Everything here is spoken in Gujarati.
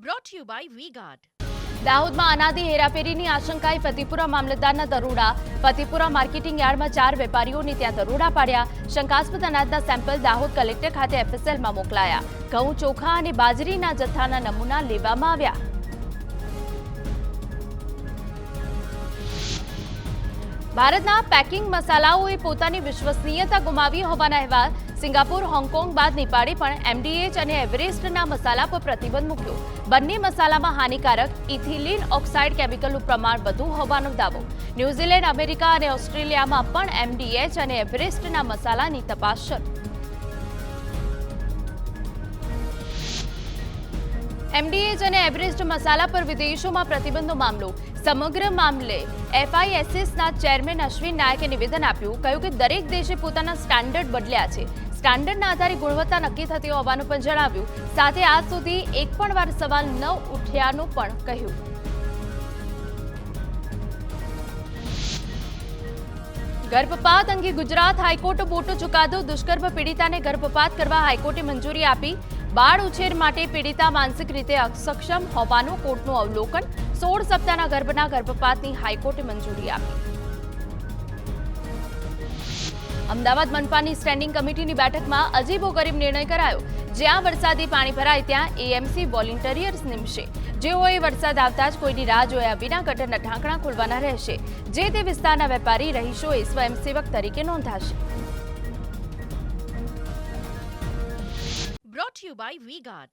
brought to you by V-Guard. દાહોદમાં અનાદી હેરાફેરીની આશંકાએ ફતેપુરા મામલતદારના દરોડા. ફતેપુરા માર્કેટિંગ યાર્ડમાં 4 વેપારીઓને ત્યાં દરોડા પાડ્યા. શંકાસ્પદ અનાજના સેમ્પલ દાહોદ કલેક્ટર ખાતે FSLમાં મોકલાયા. ઘઉં, ચોખા અને બાજરીના જથ્થાના નમૂના લેવામાં આવ્યા. ભારતના પેકિંગ મસાલાઓએ પોતાની વિશ્વસનીયતા ગુમાવી હોવાના અહેવાલ. સિંગાપુર, હોંગકોંગ બાદ નેપાળે પણ MDH અને એવરેસ્ટના મસાલા પર પ્રતિબંધ મૂક્યો. બંને મસાલામાં હાનિકારક ઇથિલિન ઓક્સાઇડ કેમિકલનું પ્રમાણ વધુ હોવાનો દાવો. ન્યૂઝીલેન્ડ, અમેરિકા અને ઓસ્ટ્રેલિયામાં પણ MDH અને એવરેસ્ટના મસાલાની તપાસ શરૂ. MDH અને એવરેસ્ટ મસાલા પર વિદેશોમાં પ્રતિબંધનો મામલો. સમગ્ર મામલે FISના ચેરમેન અશ્વિન નાયકે નિવેદન આપ્યું. કહ્યું કે દરેક દેશે પોતાના સ્ટાન્ડર્ડ બદલ્યા છે. સ્ટાન્ડર્ડના આધારે ગુણવત્તા નક્કી થતી હોવાનું પણ જણાવ્યું. સાથે આજ સુધી એક પણ વાર સવાલ ન ઉઠ્યાનું પણ કહ્યું. ગર્ભપાત અંગે ગુજરાત હાઈકોર્ટ મોટો ચુકાદો. દુષ્કર્મ પીડિતાને ગર્ભપાત કરવા હાઈકોર્ટે મંજૂરી આપી. બાળ ઉછેર માટે પીડિતા માનસિક રીતે અસક્ષમ હોવાનું કોર્ટનું અવલોકન. 16 સપ્તાહના ગર્ભના ગર્ભપાતની હાઈકોર્ટે મંજૂરી આપી. અમદાવાદ મનપાની સ્ટેન્ડિંગ કમિટીની બેઠકમાં અજીબોગરીબ નિર્ણય કરાયો. જ્યાં વરસાદી પાણી ભરાય ત્યાં AMC વોલેન્ટિયર્સ નિમશે. જેઓએ વરસાદ આવતા જ કોઈની રાહ જોયા વિના ગટરના ઢાંકણા ખોલવાના રહેશે. જે તે વિસ્તારના વેપારી રહીશોએ સ્વયંસેવક તરીકે નોંધાશે. Brought to you by V-Guard.